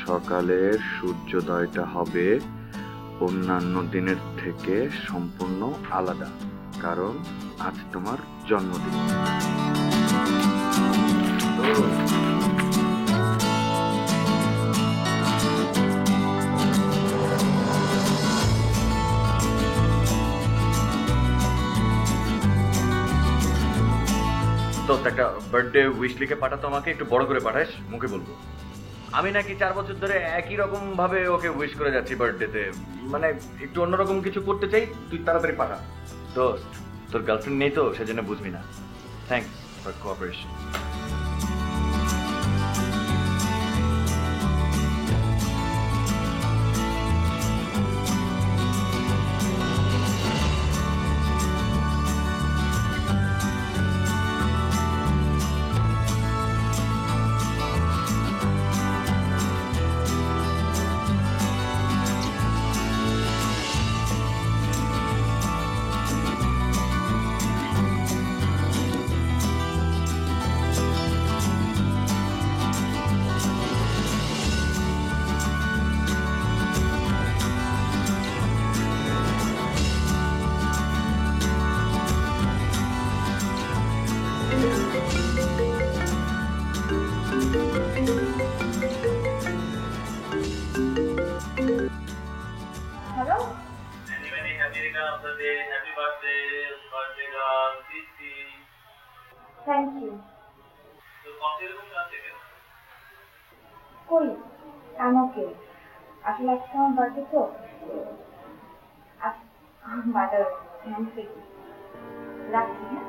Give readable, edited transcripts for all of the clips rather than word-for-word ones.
সকালের সূর্যোদয়টা হবে অন্যান্য দিনের থেকে সম্পূর্ণ আলাদা, কারণ আজ তোমার জন্মদিন। তো একটা বার্থডে উইশ লিখে পাঠাতো, আমাকে একটু বড় করে পাঠাইস, মুখে বলবো। আমি নাকি 4 বছর ধরে একই রকম ভাবে ওকে উইশ করে যাচ্ছি বার্থডেতে, মানে একটু অন্যরকম কিছু করতে চাই, তুই তাড়াতাড়ি পাঠা। দোস্ত, তোর গার্লফ্রেন্ড নেই তো সেজন্য বুঝবি না। Thanks for cooperation. Hello? Many, many happy returns of the day. Happy birthday girl. Sissy. Thank you. তো কত এরকম আছে কেন? কই আমাকে আসলে আজকে আমার বার্থডে তো বাটার রাখছি। হ্যাঁ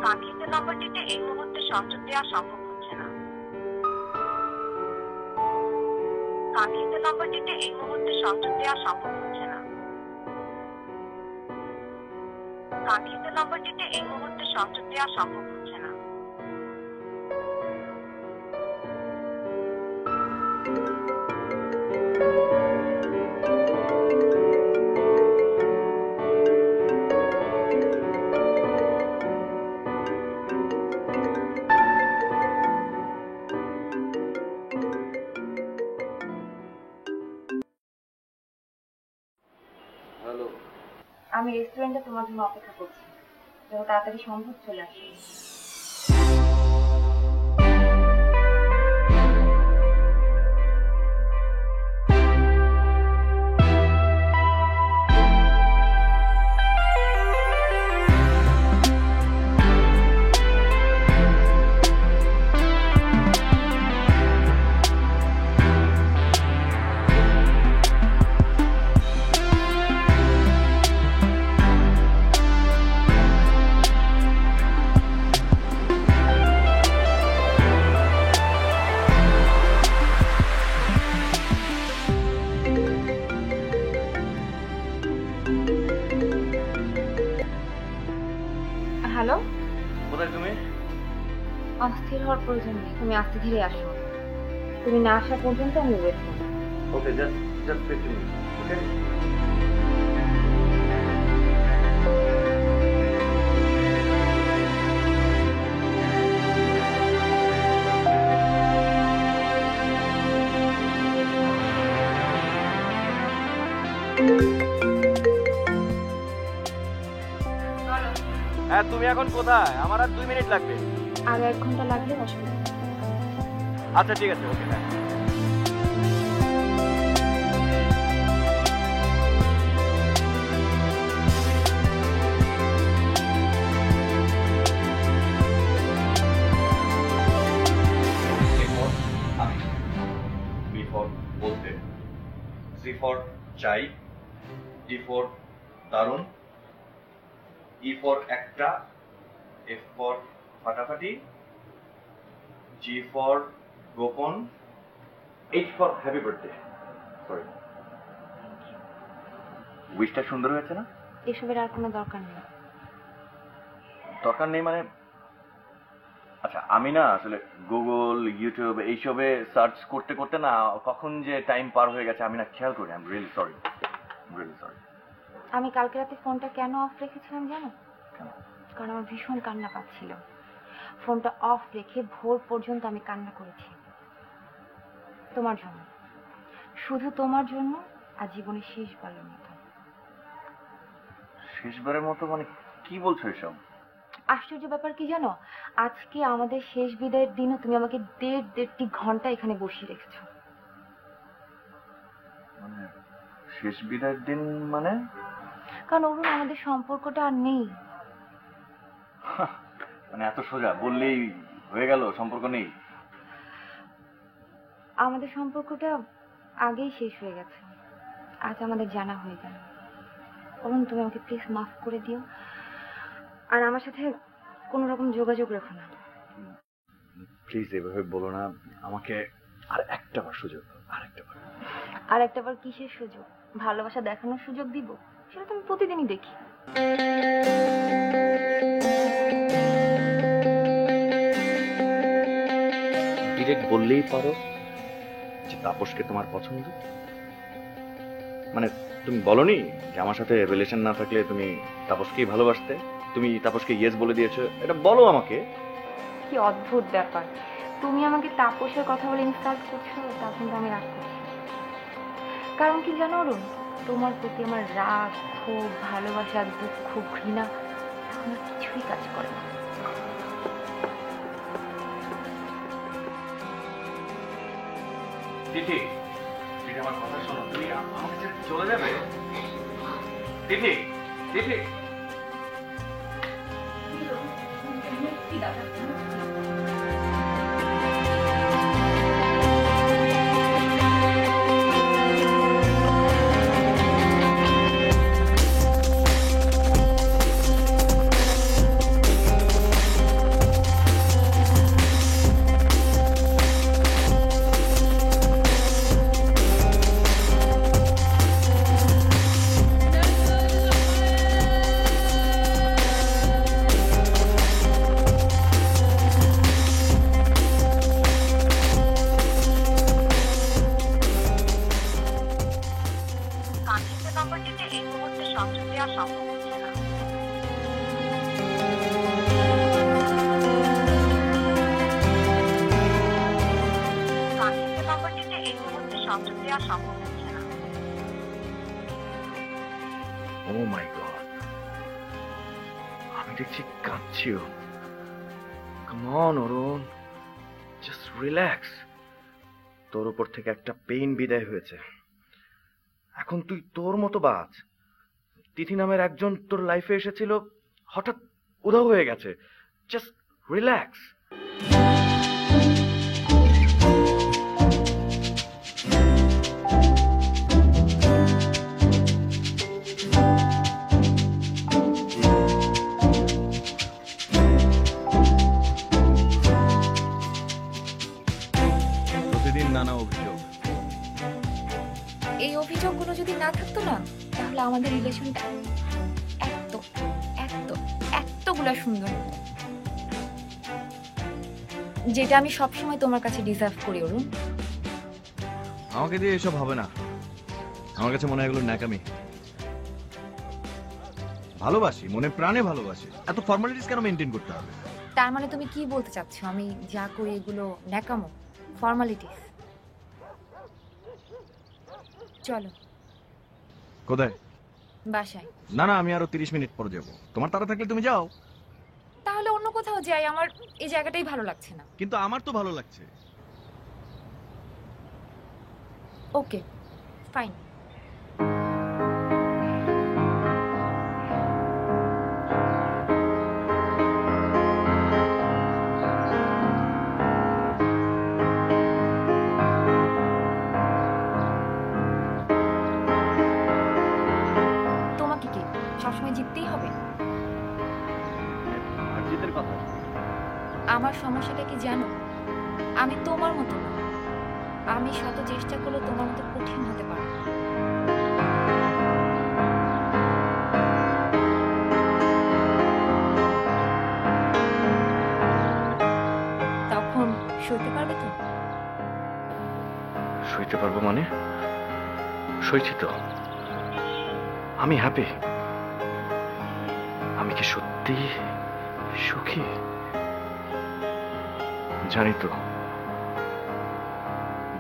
কাঙ্ক্ষিত নম্বরটিতে এই মুহূর্তে সংযোগ দেওয়া সম্ভব হচ্ছে না। কাঙ্ক্ষিত নম্বরটিতে এই মুহূর্তে সংযোগ দেওয়া সম্ভব হচ্ছে না। কাঙ্ক্ষিত নম্বরটিতে এই মুহূর্তে সংযোগ দেওয়া সম্ভব হচ্ছে না। হ্যালো, আমি রেস্টুরেন্টে তোমার জন্য অপেক্ষা করছি, যত তাড়াতাড়ি সম্ভব চলে আসবে। হ্যালো, কোথায় তুমি? অস্থির হওয়ার প্রয়োজন নেই, তুমি আস্তে ধীরে আসো। তুমি না আসা পর্যন্ত আমি ওয়েট করবো। ওকে, জাস্ট 15 মিনিট। ওকে। হ্যাঁ, তুমি এখন কোথায়? আমার আর 2 মিনিট লাগবে। আর 1 ঘন্টা লাগলে অসুবিধা নেই। আচ্ছা ঠিক আছে, ওকে। হ্যাঁ, সি ফর চাই, ডি ফর দারুণ, ই ফর একটা, এফ ফর ফাটাফাটি, জি ফর গোপন, H for happy birthday. Sorry, উইশটা সুন্দর হয়েছে না? এসবের আর কোনো দরকার নেই। দরকার নেই মানে? আচ্ছা, আমি না আসলে গুগল, ইউটিউব এইসবে সার্চ করতে করতে না কখন যে টাইম পার হয়ে গেছে আমি না খেয়াল করি। I am really sorry, really sorry. আমি কালকে রাতে ফোনটা কেন অফ রেখেছিলাম জানো? কেন? কারণ আমার ভীষণ কান্না পাচ্ছিল। ফোনটা অফ রেখে ভোর পর্যন্ত আমি কান্না করেছি তোমার জন্য, শুধু তোমার জন্য, আর জীবনে শেষবারের মতো। শেষবারের মতো মানে কি বলছো এসব? আশ্চর্য ব্যাপার কি জানো, আজকে আমাদের শেষ বিদায়ের দিনও তুমি আমাকে দেড়টি ঘন্টা এখানে বসিয়ে রেখেছো। মানে শেষ বিদায়ের দিন মানে? কারণ অরুণ, আমাদের সম্পর্কটা আর নেই। মানে এত সোজা বললেই হয়ে গেল সম্পর্ক নেই? আমাদের সম্পর্কটা আগেই শেষ হয়ে গেছে, আজ আমাদের জানা হয়ে গেল। অরুণ, তুমি আমাকে প্লিজ মাফ করে দিও, আর আমার সাথে কোনো রকম যোগাযোগ রেখো না। প্লিজ এভাবে বলো না, আমাকে আর একটা বার সুযোগ দাও, আর একটাবার কিসের সুযোগ? ভালোবাসা দেখানোর সুযোগ দিব, সেটা তুমি প্রতিদিনই দেখি। ডিরেক্ট বললেই পারো যে তাপসকে তোমার পছন্দ। মানে তুমি বলনি যে আমার সাথে রিলেশন না থাকলে তুমি তাপসকেই ভালোবাসতে, তুমি তাপসকে ইয়েস বলে দিয়েছো, এটা বলো আমাকে। কি অদ্ভুত ব্যাপার, তুমি আমাকে তাপসের কথা বলে ইনসাল্ট করছো, তা কিন্তু আমি রাগ করছি। কারণ কি জানো অরুণ, তোমার প্রতি আমার রাগ, ক্ষোভ, ভালোবাসা, দুঃখ, ঘৃণা এখন আর কিছুই কাজ করে না। তিথি, তিথি আমার কথা শোনো, তুমি আমাকে ছেড়ে চলে যাবে? তিথি, তিথি। কাঙ্ক্ষিত নম্বরটিতে এই মুহূর্তে সংযোগ দেওয়া সম্ভব হচ্ছে না। কাঙ্ক্ষিত নম্বরটিতে এই মুহূর্তে সংযোগ দেওয়া সম্ভব হচ্ছে না। ও মাই গড, আমি দেখছি কাঁদছিও। Come on Arun, just relax. তোর উপর থেকে একটা পেইন বিদায় হয়েছে, এখন তুই তোর মতো বাঁচ। তিথি নামের একজন তোর লাইফে এসেছিল, হঠাৎ উধাও হয়ে গেছে। Just relax. প্রতিদিন নানা অভিযোগ। এই অভিযোগগুলো যদি না থাকতো না, তাহলে আমাদের রিলেশনটা এত এত এতগুলা সুন্দর হতো, যেটা আমি সবসময় তোমার কাছে ডিজার্ভ করি অরুণ। আমাকে দিয়ে এসব হবে না, আমার কাছে মনে হয় এগুলো ন্যাকামি। ভালোবাসি, মনে প্রাণে ভালোবাসি, এত ফর্মালিটিস কেন মেনটেন করতে হবে? তার মানে তুমি কি বলতে চাচ্ছো, আমি যা করি এগুলো ন্যাকামো, ফর্মালিটিস? চলো। কোথায়? বাসায়। না না, আমি আরো 30 মিনিট পর যাব। তোমার তাড়া থাকলে তুমি যাও। তাহলে অন্য কোথাও যাই, আমার এই জায়গাটাই ভালো লাগছে না। কিন্তু আমার তো ভালো লাগছে। ওকে, ফাইন। কথা? আমার সমস্যাটা কি জানো? আমি তোমার মতো না। আমি শত চেষ্টা করলেও তোমার মতো কঠিন হতে পারে না। তখন সইতে পারবে তো? সইতে পারবো মানে? সইছি তো। আমি হ্যাপি। আমি কি সত্যি সুখী?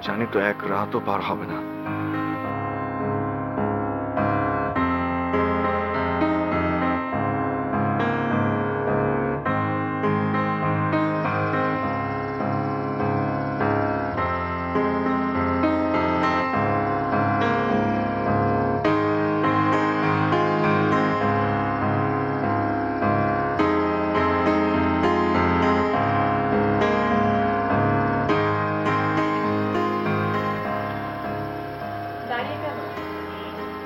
জানি তো এক রাতও পার হবে না। দাঁড়িয়ে কেন?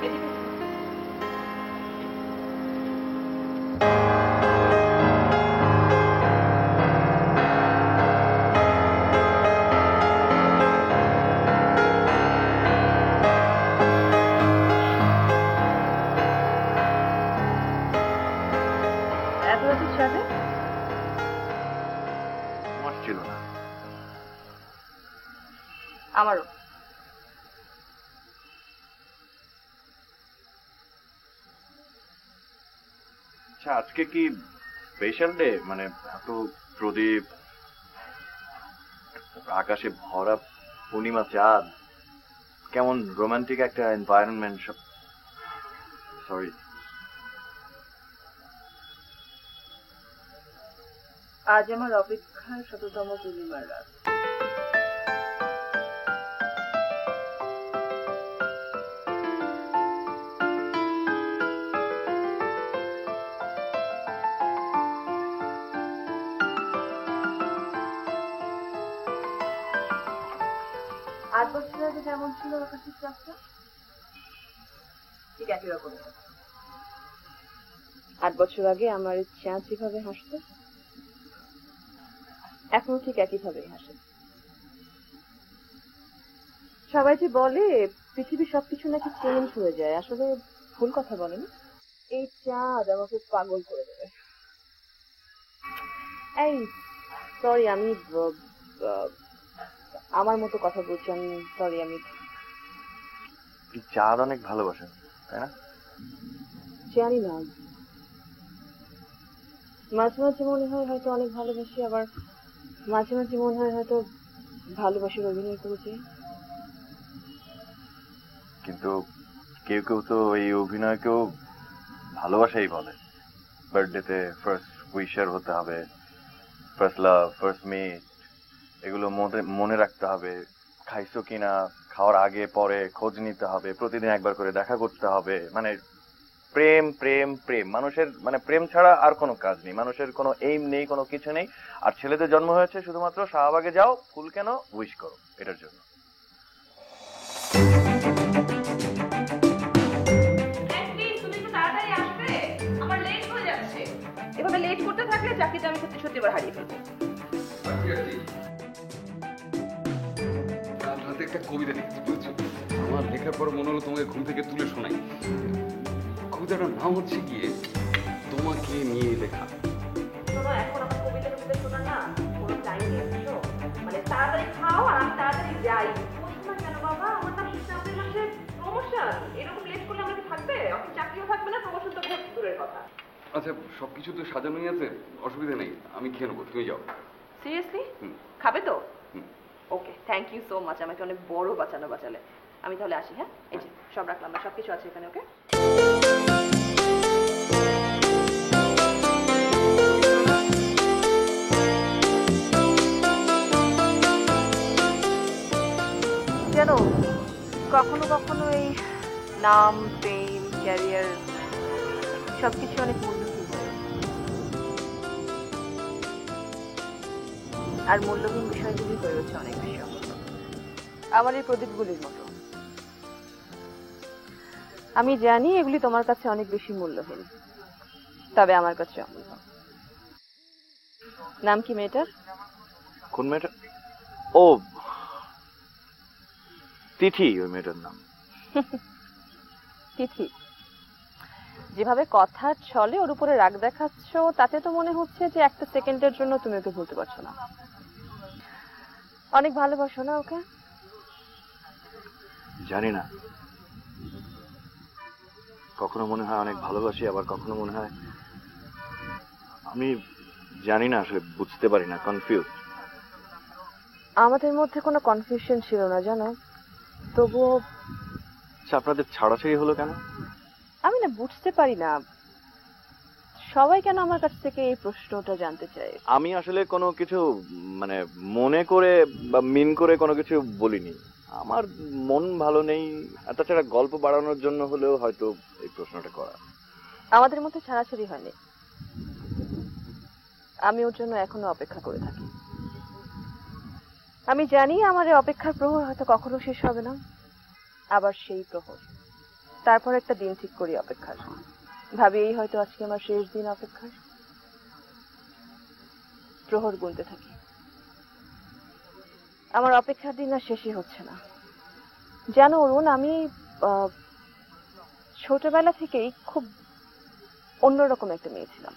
এদিকে এত রাতে ছাদে? আমার ছিল না। আমারও। আচ্ছা, আজকে কি স্পেশাল ডে? মানে এত প্রদীপ, আকাশে ভরা পূর্ণিমা চাঁদ, কেমন রোমান্টিক একটা এনভায়রনমেন্ট সব। সরি। আজ আমার অপেক্ষার শততম পূর্ণিমার রাত। আট বছর আগে যেমন ছিল আকাশের চাপটা, ঠিক একই রকম। 8 বছর আগে আমার চাঁদ যেভাবে হাসতো, এখনো ঠিক একইভাবেই হাসে। সবাই যে বলে পৃথিবীর সবকিছু নাকি চেঞ্জ হয়ে যায়, আসলে ভুল কথা বলে না। এই চাঁদ আমাকে পাগল করে দেবে। এই সরি, আমি আমার মতো কথা বলছি, আমি সরি। আমি চাঁদ অনেক ভালোবাসেন, তাই না? জানি না, মাঝে মাঝে মনে হয় হয়তো অনেক ভালোবাসি, আবার মাঝে মাঝে মনে হয় হয়তো ভালোবাসার অভিনয় করেছি। কিন্তু কেউ কেউ তো এই অভিনয়কেও ভালোবাসাই বলে। বার্থডেতে ফার্স্ট উইশার হতে হবে, ফার্স্ট লাভ, ফার্স্ট মিট, এগুলো মনে রাখতে হবে। খাইছো কিনা, খাওয়ার আগে পরে খোঁজ নিতে হবে, প্রতিদিন একবার করে দেখা করতে হবে। মানে প্রেম প্রেম প্রেম, মানুষের মানে প্রেম ছাড়া আর কোনো কাজ নেই, মানুষের কোনো এইম নেই, কোনো কিছু নেই। আর ছেলেদের জন্ম হয়েছে শুধুমাত্র শাহবাগে যাও, ফুল কেন, উইশ করো, এটার জন্য। এভাবে লেট করতে থাকলে চাকরিটা আমি সত্যি সত্যি এবার হারিয়ে ফেলবো। কাল রাতে একটা কবিতা লিখেছি, বুঝছো? আমার লেখার পর মনে হলো তোমাকে ঘুম থেকে তুলে শোনাই। কবিতাটার নাম হচ্ছে গিয়ে তোমাকে নিয়ে লেখা। শোনো, এখন আমার কবিতা শোনা না কোনো টাইম নেই, বুঝছো? মানে তাড়াতাড়ি খাও আর আমি তাড়াতাড়ি যাই। বুঝছো না কেন বাবা, আমার না সামনের মাসে প্রমোশন। এরকম লেট করলে আমাকে থাকবে, অফিস চাকরিও থাকবে না, প্রমোশন তো খুব দূরের কথা। আচ্ছা, সবকিছু তো সাজানোই আছে, অসুবিধা নেই, আমি খেয়ে নেবো, তুমি যাও। সিরিয়াসলি? হুম। খাবে তো? হুম। ওকে, থ্যাংক ইউ সো মাচ, আমাকে অনেক বড় বাঁচালে। আমি তাহলে আসি, হ্যাঁ? এই যে সব রাখলাম, সব কিছু আছে এখানে। ওকে, জানো কখনো কখনো এই নাম, ফেম, ক্যারিয়ার সবকিছু অনেক মূল্যহীন হয়। আর মূল্যহীন বিষয়গুলি হয়ে হচ্ছে অনেক বেশি অমূল্য। আমার এই প্রদীপগুলির মতো। আমি জানি এগুলি তোমার কাছে অনেক বেশি মূল্যহীন, তবে আমার কাছে অমূল্য। নাম কি মেয়েটার? কোন মেয়েটা? ও, তিথি ওই মেয়েটার নাম। তিথি। যেভাবে কথা ছলে ওর উপরে রাগ দেখাচ্ছ, তাতে তো মনে হচ্ছে যে একটা সেকেন্ডের জন্য তুমি ওকে ভুলতে পারছো না। অনেক ভালোবাসো না ওকে? জানি না, কখনো মনে হয় অনেক ভালোবাসি, আবার কখনো মনে হয় আমি জানি না, আসলে বুঝতে পারি না, কনফিউজ। আমাদের মধ্যে কোনো কনফিউশন ছিল না জানো, তবুও আচ্ছা, আপনাদের ছাড়াছাড়ি হলো কেন? আমি না বুঝতে পারি না সবাই কেন আমার কাছ থেকে এই প্রশ্নটা জানতে চায়। আমি আসলে কোনো কিছু মানে মনে করে বা মিন করে কোনো কিছু বলিনি, আমার মন ভালো নেই, আর তাছাড়া গল্প বাড়ানোর জন্য হলেও হয়তো এই প্রশ্নটা করা। আমাদের মধ্যে ছাড়াছাড়ি হয়নি, আমি ওর জন্য এখনো অপেক্ষা করে থাকি। আমি জানি আমার এই অপেক্ষার প্রহর হয়তো কখনো শেষ হবে না, আবার সেই প্রহর, তারপর একটা দিন ঠিক করি অপেক্ষার, ভাবি এই হয়তো আজকে আমার শেষ দিন অপেক্ষার। প্রহর গুনতে থাকি, আমার অপেক্ষার দিন আর শেষই হচ্ছে না। জানো অরুণ, আমি ছোটবেলা থেকেই খুব অন্যরকম একটা মেয়ে ছিলাম।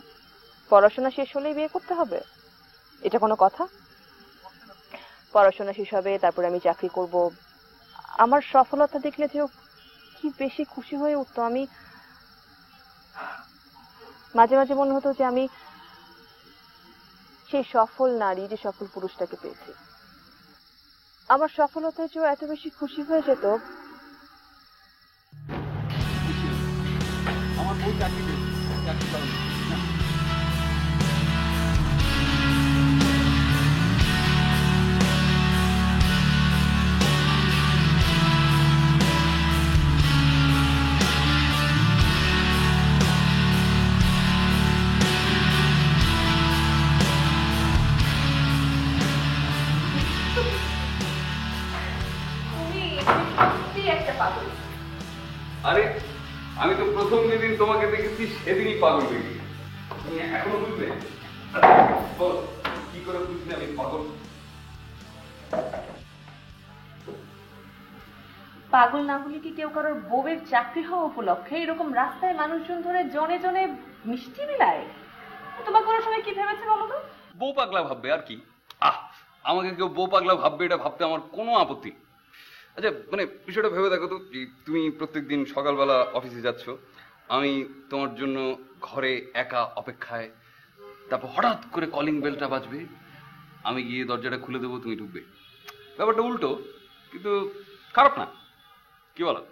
পড়াশোনা শেষ হলেই বিয়ে করতে হবে, এটা কোনো কথা? পড়াশোনা শেষ হবে, তারপরে আমি চাকরি করব, আমার সফলতা দেখলে যে ও কি বেশি খুশি হয়ে উঠতো। আমি মাঝে মাঝে মনে হতো যে আমি সেই সফল নারী, যে সফল পুরুষটাকে পেয়েছি। আমার সফলতায় যে ও এত বেশি খুশি হয়ে যেত। আমার বউ চাকরি করছে, চাকরি পাবে না। তুমি সত্যি একটা পাগল। আরে আমি তো প্রথম যেদিন তোমাকে দেখেছি সেদিনই পাগল হয়ে গেছি। তুমি এখনো বুঝলে? বল, কি করে বুঝলে আমি পাগল? পাগল না হলে কি কেউ কারোর বউয়ের চাকরি হওয়া উপলক্ষে এরকম রাস্তায় মানুষজন ধরে জনে জনে মিষ্টি বিলায়? তোমার কোনো সময় কি ভেবেছে বলো তো? বউ পাগলা ভাববে আর কি। আমাকে কেউ বউ পাগলা ভাববে, এটা ভাবতে আমার কোনো আপত্তি নেই। আচ্ছা, মানে বিষয়টা ভেবে দেখো তো, তুমি প্রত্যেকদিন সকালবেলা অফিসে যাচ্ছ, আমি তোমার জন্য ঘরে একা অপেক্ষায়, তারপর হঠাৎ করে কলিং বেলটা বাজবে, আমি গিয়ে দরজাটা খুলে দেবো, তুমি ঢুকবে। ব্যাপারটা উল্টো, কিন্তু খারাপ না, কি বলো?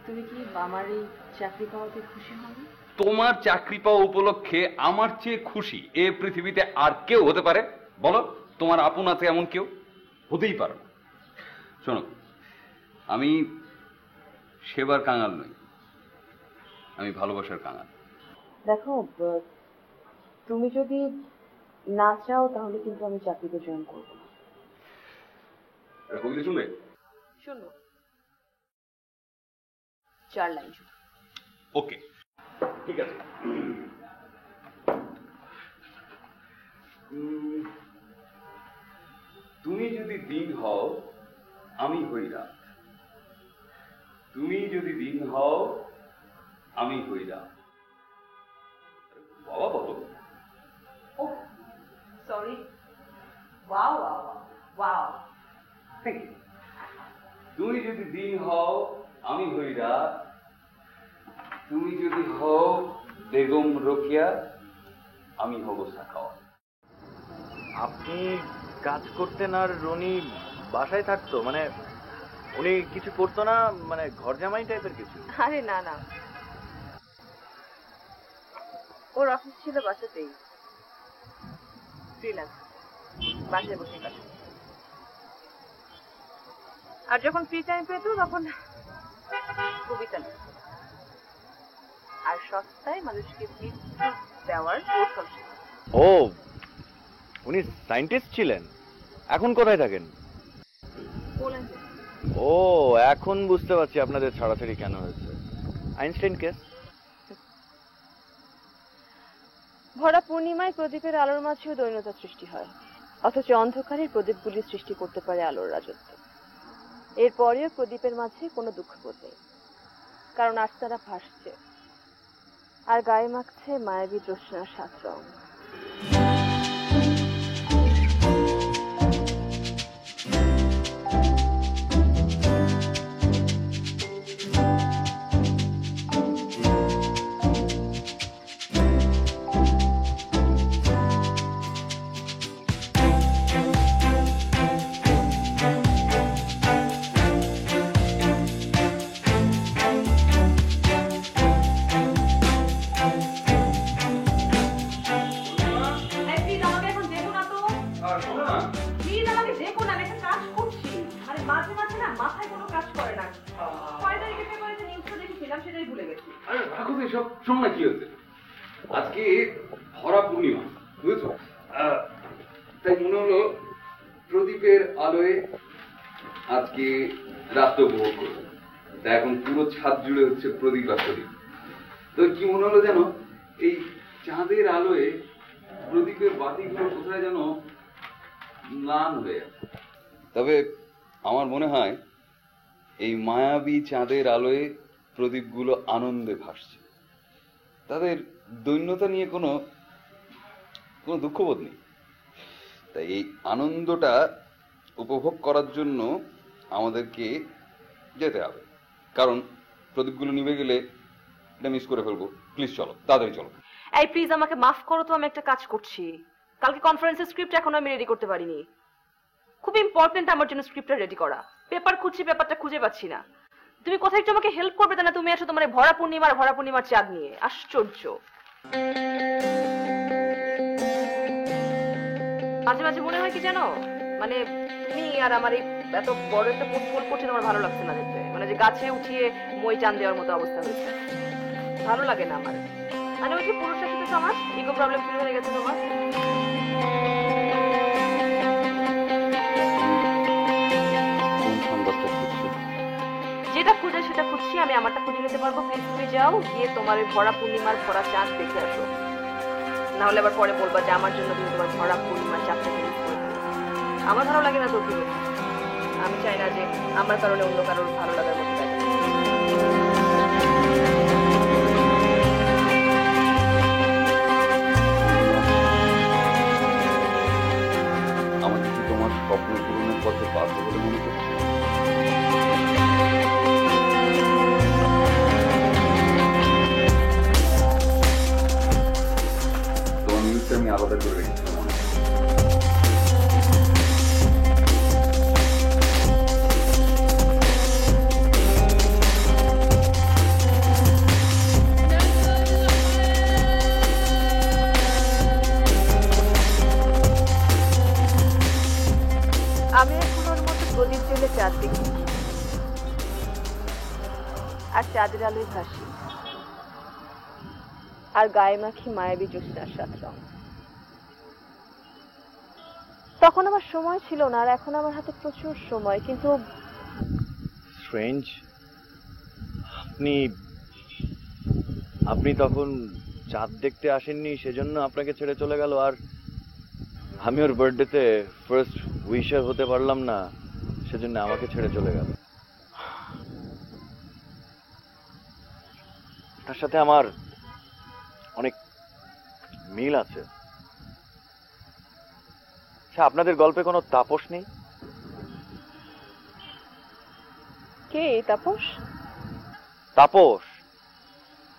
তুমি কি আমার এই চাকরি পাওয়াতে খুশি হবে? তোমার চাকরি পাওয়া উপলক্ষে আমার চেয়ে খুশি এ পৃথিবীতে আর কেউ হতে পারে বলো? তোমার আপন আছে এমন কেউ? হতেই পারে না। শোনো, আমি সেবার কাঙাল নই, আমি ভালোবাসার কাঙাল। দেখো, তুমি যদি না চাও তাহলে কিন্তু আমি চাকরিতে জয়েন করবো না। কবিতা শুনবে? শুনবো, 4 লাইন শুধু। ওকে, ঠিক আছে। তুমি যদি দিন হও আমি হই রাত, তুমি যদি দিন হও আমি হই রাত। বাবা বলো। ও সরি, ওয়াও ওয়াও ওয়াও। তুমি যদি দিন হও আমি হই রাত, তুমি যদি হও বেগম রোকেয়া আমি হব সাখাওয়াত। আপনি কাজ করতেন আর রনি বাসায় থাকতো, মানে উনি কিছু করতো না, মানে ঘর জামাই টাইপের কিছু? আরে না না, ওর অফিস ছিল বাসাতেই, ফ্রিল্যান্স, বাসায় বসে কাজ করতো। আর যখন ফ্রি টাইম পেত তখন কবিতা লিখত, আর সস্তায় মানুষকে বিদ্যুৎ দেওয়ার কৌশল শেখাতো। ও, উনি সায়েন্টিস্ট ছিলেন, এখন কোথায় থাকেন? পোল্যান্ডে। ও, এখন বুঝতে পারছি আপনাদের ছাড়াছাড়ি কেন হয়েছে। Einstein case. ভরা পূর্ণিমায় প্রদীপের আলোর মাঝেও দৈন্যতা সৃষ্টি হয়, অথচ অন্ধকারের প্রদীপগুলি সৃষ্টি করতে পারে আলোর রাজত্ব। এরপরেও প্রদীপের মাঝে কোনো দুঃখবোধ নেই, কারণ আজ তারা ভাসছে আর গায়ে মাখছে মায়াবী জ্যোৎস্নার 7 রং। শোন না কি হচ্ছে, আজকে ভরা পূর্ণিমা বুঝেছো, তাই মনে হলো প্রদীপের আলোয় আজকে রাত্রে উপভোগ করবো। তা এখন পুরো ছাদ জুড়ে হচ্ছে প্রদীপ আর প্রদীপ। তো কি মনে হলো যেন এই চাঁদের আলোয় প্রদীপের বাতিগুলো কোথায় যেন ম্লান হয়ে আছে। তবে আমার মনে হয় এই মায়াবী চাঁদের আলোয় প্রদীপগুলো আনন্দে ভাসছে, তাদের দৈন্যতা নিয়ে কোনো দুঃখবোধ নেই। তাই এই আনন্দটা উপভোগ করার জন্য আমাদেরকে যেতে হবে, কারণ প্রদীপগুলো নিভে গেলে এটা মিস করে ফেলবো। প্লিজ চলো, তাড়াতাড়ি চলো। এই প্লিজ আমাকে মাফ করো তো, আমি একটা কাজ করছি। কালকে কনফারেন্সের স্ক্রিপ্ট এখনো আমি রেডি করতে পারিনি। খুব ইম্পর্টেন্ট আমার জন্য স্ক্রিপ্টটা রেডি করা। পেপার খুঁজছি, পেপারটা খুঁজে পাচ্ছি না। তুমি কোথায় একটু আমাকে হেল্প করবে না? তুমি আসো তোমার ভরা পূর্ণিমার চাঁদ নিয়ে। আশ্চর্য, মাঝে মাঝে মনে হয় কি জানো, মানে তুমি আর আমার এই এত বড় একটা পোস্ট করছে, আমার ভালো লাগছে না দেখতে। মানে যে গাছে উঠিয়ে মই চান দেওয়ার মতো অবস্থা হয়েছে, ভালো লাগে না আমার। মানে ওই যে পুরুষের সাথে সমাজ ইগো প্রবলেম শুরু হয়ে গেছে তোমার। যেটা খুঁজে সেটা খুঁজছি, আমি আমারটা খুঁজে নিতে পারবো। প্লিজ তুমি যাও, গিয়ে তোমার ভরা পূর্ণিমার ভরা চাঁদ দেখে আসো, না হলে আবার পরে বলবা যে আমার জন্য তুমি তোমার ভরা পূর্ণিমার চাঁদটা মিস করে দিলে। আমার ভালো লাগে না তো, আমি চাই না যে আমার কারণে অন্য কারোর ভালো লাগার মতো লাগে। আমাকে কি তোমার স্বপ্ন পূরণের পথে বাধ্য বলে মনে করছো? তোমার নিউজটা আমি আলাদা করে রেখেছিলাম। আমি এখন ওর মতো প্রদীপ জ্বেলে চাঁদ দেখি আর চাঁদের আলোয় ভাসি আর গায়ে মাখি মায়াবী জ্যোৎস্নার 7 রং। তখন আমার সময় ছিল না, আর এখন আমার হাতে প্রচুর সময়। কিন্তু স্ট্রেঞ্জ, আপনি তখন চাঁদ দেখতে আসেননি, সেজন্য আপনাকে ছেড়ে চলে গেল। আর আমি ওর বার্থডেতে ফার্স্ট উইশার হতে পারলাম না, সেজন্য আমাকে ছেড়ে চলে গেল। তার সাথে আমার অনেক মিল আছে। আচ্ছা, আপনাদের গল্পে কোনো তাপস নেই? কে এই তাপস?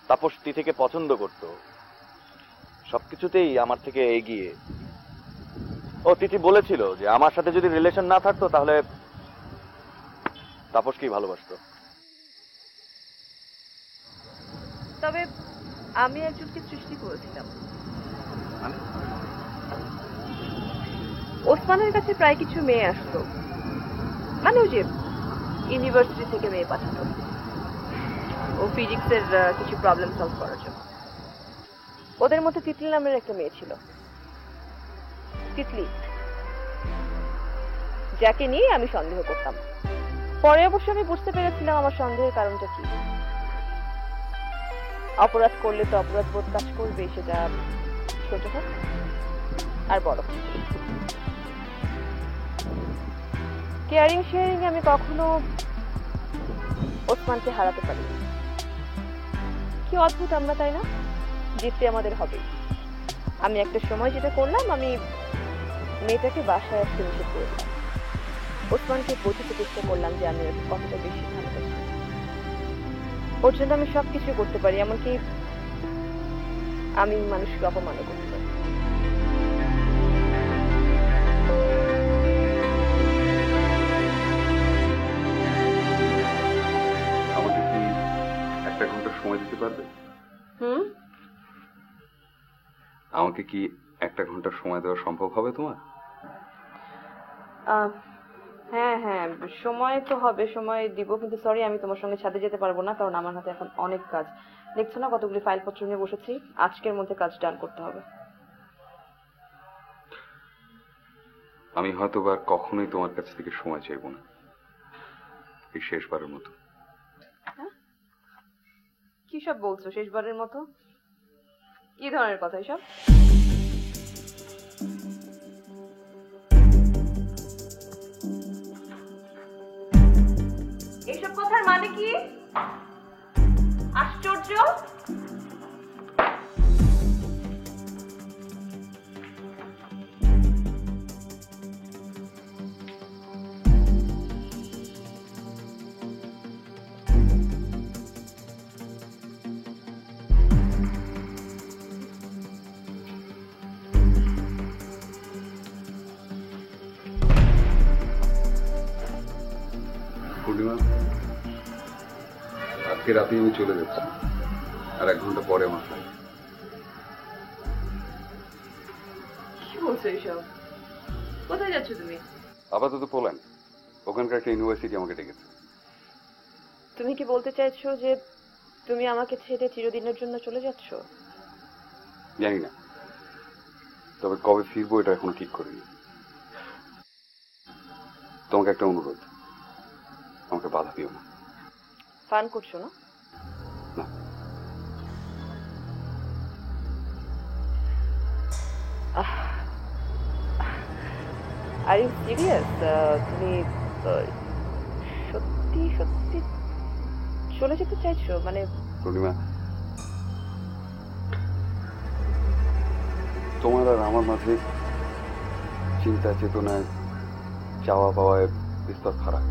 তাপস তিথিকে পছন্দ করত, সবকিছুতেই আমার থেকে এগিয়ে। ও তিথি বলেছিল যে আমার সাথে যদি রিলেশন না থাকতো তাহলে তাপসকেই ভালোবাসতো। তবে আমি একজনকে সৃষ্টি করেছিলাম। ওসমানের কাছে প্রায় কিছু মেয়ে আসতো, মানে ওই যে ইউনিভার্সিটি থেকে মেয়ে পাঠাতো ও ফিজিক্সের কিছু প্রবলেম সলভ করার জন্য। ওদের মধ্যে তিতলি নামের একটা মেয়ে ছিল, তিতলি, যাকে নিয়ে আমি সন্দেহ করতাম। পরে অবশ্য আমি বুঝতে পেরেছিলাম আমার সন্দেহের কারণটা কি। অপরাধ করলে তো অপরাধ বোধ কাজ করবে, সেটা ছোট হোক আর বড় হোক, কেয়ারিং শেয়ারিং আমি কখনো ওসমানকে হারাতে পারি। কি অদ্ভুত আমরা, তাই না? জিততে আমাদের হবে। আমি একটা সময় যেটা করলাম, আমি মেয়েটাকে বাসায় আসতে নিষেধ করে দিলাম। ওসমানকে বোঝাতে চেষ্টা করলাম যে আমি ওকে কতটা বেশি ভালোবাসি। ওর জন্য আমি সবকিছু করতে পারি, এমনকি আমি মানুষকে অপমানও করতে পারি। আমাকে কি 1 ঘন্টা সময় দিতে পারবে? আমাকে কি 1 ঘন্টার সময় দেওয়া সম্ভব হবে তোমার? হ্যাঁ হ্যাঁ, সময় তো হবে, সময় দিব, কিন্তু সরি আমি তোমার সঙ্গে ছাদে যেতে পারবো না, কারণ আমার হাতে এখন অনেক কাজ। দেখছো না কতগুলি ফাইলপত্র নিয়ে বসেছি, আজকের মধ্যে কাজ ডান করতে হবে। আমি হয়তো বা কখনোই তোমার কাছ থেকে সময় চাইবো না, এই শেষবারের মতো। কি সব বলছো শেষবারের মতো? কি ধরনের কথা এসব? এইসব কথার মানে কি? আশ্চর্য! পূর্ণিমা, আজকে রাতে আমি চলে যাচ্ছি, আর 1 ঘন্টা পরে আমার ফ্লাইট। কি বলছো এসব? কোথায় যাচ্ছ তুমি? আপাতত পোল্যান্ড, ওখানকার একটা ইউনিভার্সিটি আমাকে ডেকেছে। তুমি কি বলতে চাইছো যে তুমি আমাকে ছেড়ে চিরদিনের জন্য চলে যাচ্ছ? জানি না, তবে কবে ফিরবো এটা এখনো ঠিক করিনি। তোমাকে একটা অনুরোধ, আমাকে বাধা দিও না। ফান করছো না? না। Are you serious? তুমি সত্যি সত্যি চলে যেতে চাইছো? মানে পূর্ণিমা, তোমার আর আমার মাঝে চিন্তা চেতনায় চাওয়া পাওয়ায় বিস্তর ফারাক।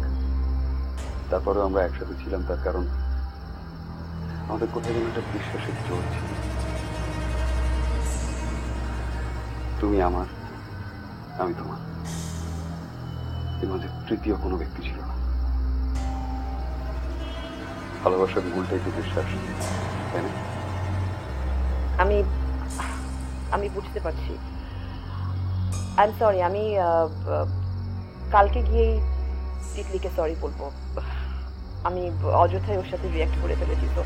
তারপরেও আমরা একসাথে ছিলাম, তার কারণ আমাদের কোথায় যেন একটা বিশ্বাসের জোর ছিল। তুমি আমার, আমি তোমার, এর মাঝে তৃতীয় কোনো ব্যক্তি ছিল না। ভালোবাসার মূলটাই তো বিশ্বাস, তাই না? আমি বুঝতে পারছি। I am sorry. আমি কালকে গিয়েই তিতলিকে সরি বলবো। আমি অযথাই ওর সাথে রিয়াক্ট করে ফেলেছি। তো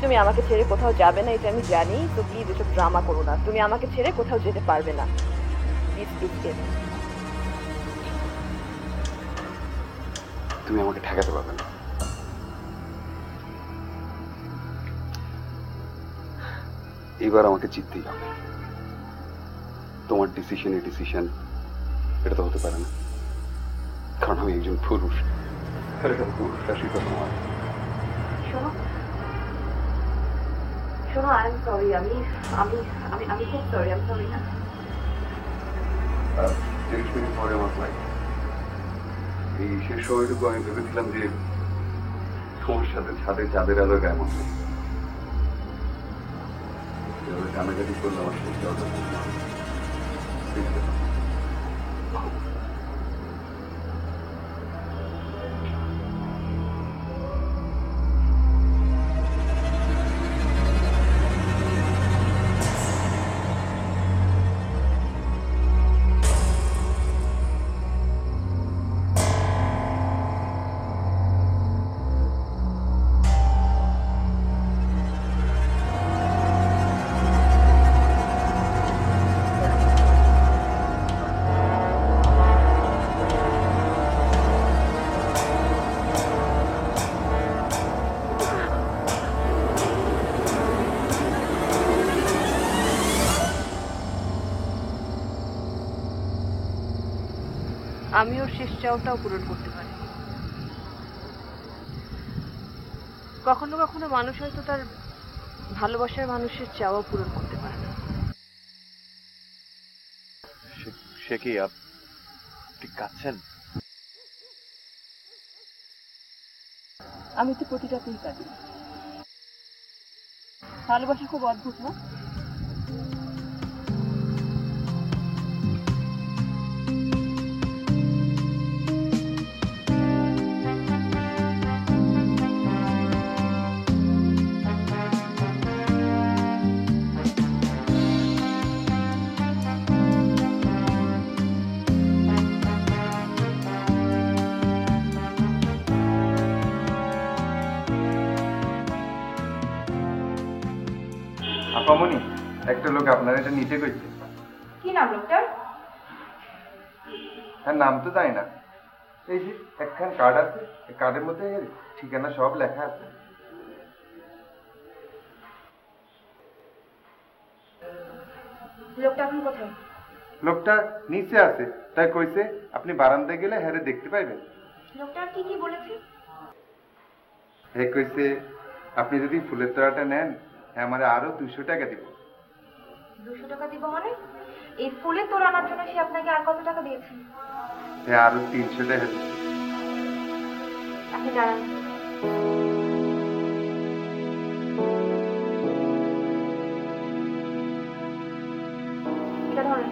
তুমি আমাকে ছেড়ে কোথাও যাবে না, এটা আমি জানি। তো প্লিজ এসব ড্রামা করো না। তুমি আমাকে ছেড়ে কোথাও যেতে পারবে না, প্লিজ প্লিজ। তুমি আমাকে ঠেকাতে পারবে না। এবার আমাকে জিততেই হবে। তোমার ডিসিশন এটা তো হতে পারে না, কারণ আমি একজন পুরুষ। পুরুষ শাসিত সমাজ। শোনো, আই এম সরি। আমি আমি আমি আমি খুব সরি। আই এম সরি না। 30 মিনিট পরে আমার ফ্লাইট। এই শেষ সময়টুকু আমি ভেবেছিলাম যে তোমার সাথে ছাদে চাঁদের আলো গায়ে মাত্র কানাকাটি করলে আমার সত্যি অর্ডার আমি ওর শেষ চাওয়াটাও পূরণ করতে পারি। কখনো কখনো মানুষ হয়তো তার ভালোবাসার মানুষের চাওয়া পূরণ করতে পারে না। সে কি আপনি কাঁদছেন? আমি তো প্রতিটাতেই কাঁদি। ভালোবাসা খুব অদ্ভুত না? আপামনি, একটা লোক আপনার এটা নিতে কইছে। কি নাম লোকটার? হ্যাঁ, নাম তো জানি না। এই যে একখান কার্ড আছে, এই কার্ডের মধ্যে ঠিকানা সব লেখা আছে। লোকটা এখন কোথায়? লোকটা নিচে আছে, তাই কইছে আপনি বারান্দায় গেলে হ্যাঁ দেখতে পাইবেন। লোকটা কি কি বলেছে? হ্যাঁ কইছে আপনি যদি ফুলের তোড়াটা নেন, হ্যাঁ আমার আরো 200 টাকা দিব। 200 টাকা দিব মানে? এই ফুলের তোড়া আনার জন্য সে আপনাকে আর কত টাকা দিয়েছে? হ্যাঁ আরো 300 টাকা দিব। আপনি দাঁড়ান। এটা ধরেন।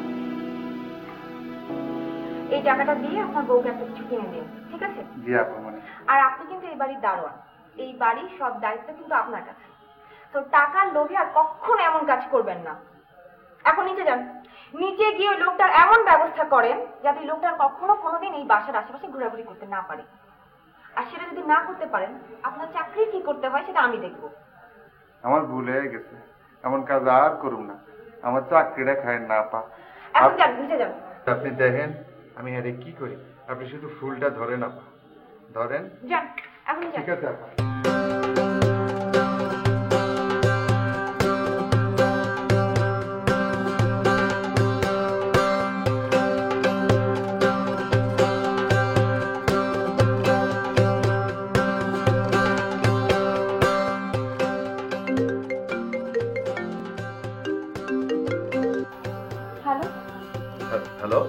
এই টাকাটা দিয়ে আপনার বউকে একটা কিছু কিনে দিন, ঠিক আছে? জি আপামনি। আর আপনি কিন্তু এই বাড়ির দারোয়ান, এই বাড়ির সব দায়িত্ব কিন্তু আপনার কাছে। তো টাকার লোভে আর কখনো এমন কাজ করবেন না। এখন নিচে যান, নিচে গিয়ে ওই লোকটার এমন ব্যবস্থা করেন যাতে এই লোকটার কখনো কোনোদিন এই বাসার আশেপাশে ঘোরাঘুরি করতে না পারে। আর সেটা যদি না করতে পারেন, আপনার চাকরি কি করতে হয় সেটা আমি দেখবো। আমার ভুল হয়ে গেছে, এমন কাজ আর করুন না। আমার চাকরিটা খায় না পা। এখন যান, নিচে যান। আপনি দেখেন আমি হ্যাঁ কি করি, আপনি শুধু ফুলটা ধরেন আপা, ধরেন। যান, এখনই যান। ঠিক আছে আপা। হ্যালো, হ্যালো,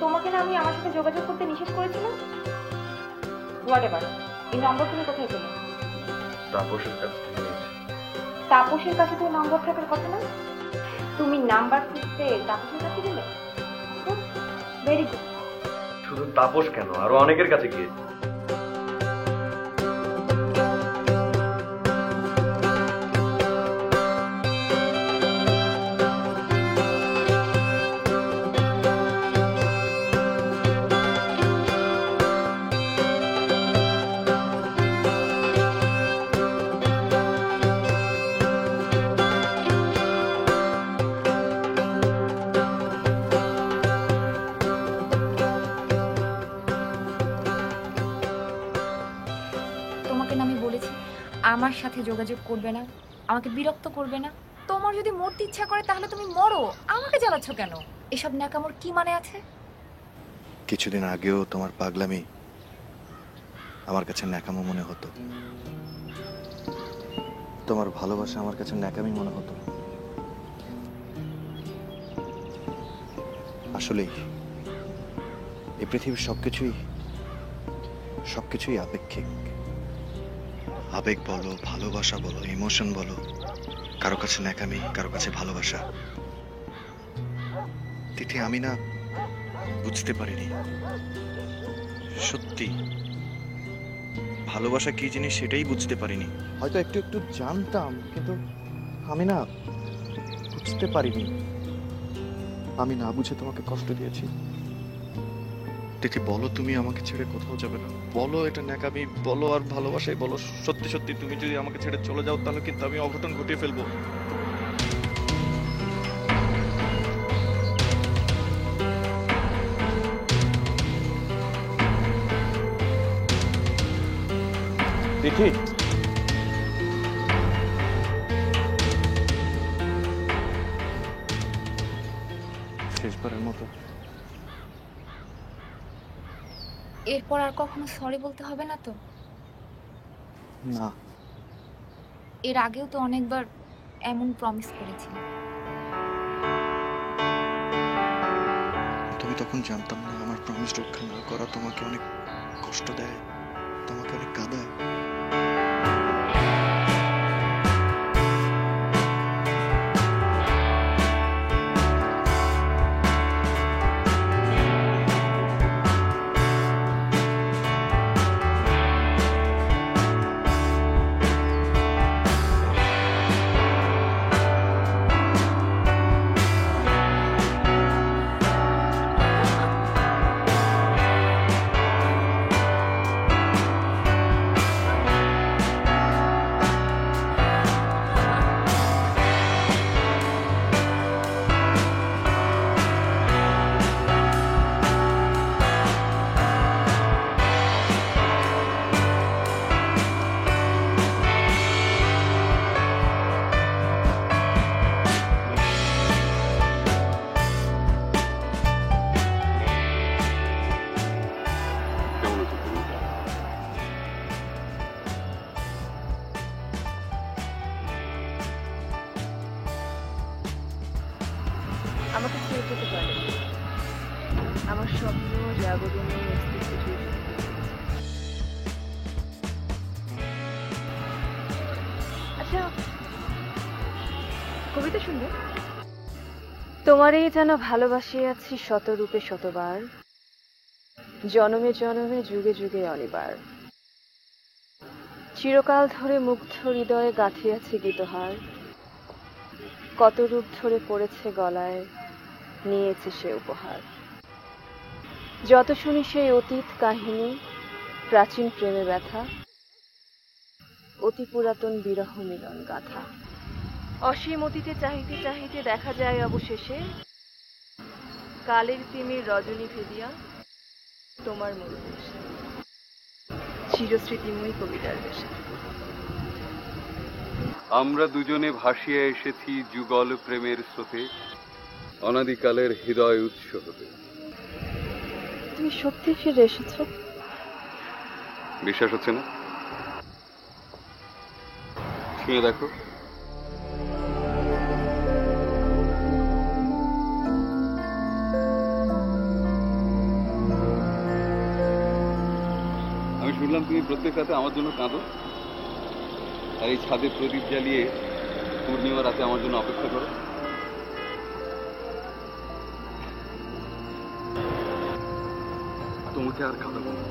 তোমাকে না আমি আমার সাথে যোগাযোগ করতে নিষেধ করেছিলাম? হোয়াট এভার, এই নম্বর তুমি কোথায় পেলে? তাপসের কাছ থেকে নিয়েছি। তাপসের কাছে তো নম্বর থাকার কথা না? তুমি নাম্বার খুঁজতে তাপসের কাছে গেলে? Very good. শুধু তাপস কেন, আরো অনেকের কাছে গিয়েছি। তোমাকে না আমি বলেছি আমার সাথে যোগাযোগ করবে না, আমাকে বিরক্ত করবে না। তোমার যদি মরতে ইচ্ছা করে তাহলে তুমি মরো, আমাকে জ্বালাচ্ছ কেন? এসব ন্যাকামোর কি মানে আছে? কিছুদিন আগেও তোমার পাগলামি আমার কাছে ন্যাকামো মনে হতো, তোমার ভালোবাসা আমার কাছে ন্যাকামি মনে হতো। আসলেই এই পৃথিবীর সবকিছুই আপেক্ষিক। আবেগ বলো, ভালোবাসা বলো, ইমোশন বলো, কারো কাছে ন্যাকামি, কারো কাছে ভালোবাসা। তিথি, আমি না বুঝতে পারিনি সত্যি ভালোবাসা কি জিনিস সেটাই বুঝতে পারিনি। হয়তো একটু একটু জানতাম, কিন্তু আমি না বুঝতে পারিনি। আমি না বুঝে তোমাকে কষ্ট দিয়েছি। তিথি, বলো তুমি আমাকে ছেড়ে কোথাও যাবে না। বলো এটা ন্যাকামি বলো আর ভালোবাসাই বলো, সত্যি সত্যি তুমি যদি আমাকে ছেড়ে চলে যাও তাহলে কিন্তু আমি অঘটন ঘটিয়ে ফেলবো। তিথি, শেষবারের মতো এরপর আর কখনো সরি বলতে হবে না তো? না, এর আগেও তো অনেকবার এমন প্রমিস করেছিলাম। তুমি তখন জানতাম না আমার প্রমিস রক্ষা না করা তোমাকে অনেক কষ্ট দেয়, তোমাকে অনেক কাঁদায়। কেমন আছো তুমি? আমাকে ছেড়ে যেতে পারে, আমার স্বপ্ন জাগরণে অস্তিত্ব জুড়ে। আচ্ছা, কবিতা শুনবে? তোমারই যেন ভালোবাসি আছি শতরূপে শতবার, জনমে জনমে যুগে যুগে অনিবার। চিরকাল ধরে মুগ্ধ হৃদয়ে গাঁথিয়াছি গীতহার, কত রূপ ধরে পড়েছে গলায়, নিয়েছে সে উপহার। যত শুনি সেই অতীত কাহিনী, প্রাচীন প্রেমে ব্যথা, অতি পুরাতন বিরহ মিলন গাথা। অসীম অতীতে চাহিতে চাহিতে দেখা যায় অবশেষে কালের তিমির রজনী ভেদিয়া তোমার মূল দেশে, চিরস্মৃতিময়ী কবিতার দেশে। আমরা দুজনে ভাসিয়ে এসেছি যুগল প্রেমের স্রোতে, অনাদিকালের হৃদয় উৎস হতে। তুমি সত্যি ফিরে এসেছো? বিশ্বাস হচ্ছে না? শুনে দেখো। আমি শুনলাম তুমি প্রত্যেক রাতে আমার জন্য কাঁদো, আর এই ছাদে প্রদীপ জ্বালিয়ে পূর্ণিমা রাতে আমার জন্য অপেক্ষা করো। তোমাকে আর কাঁদাবো না।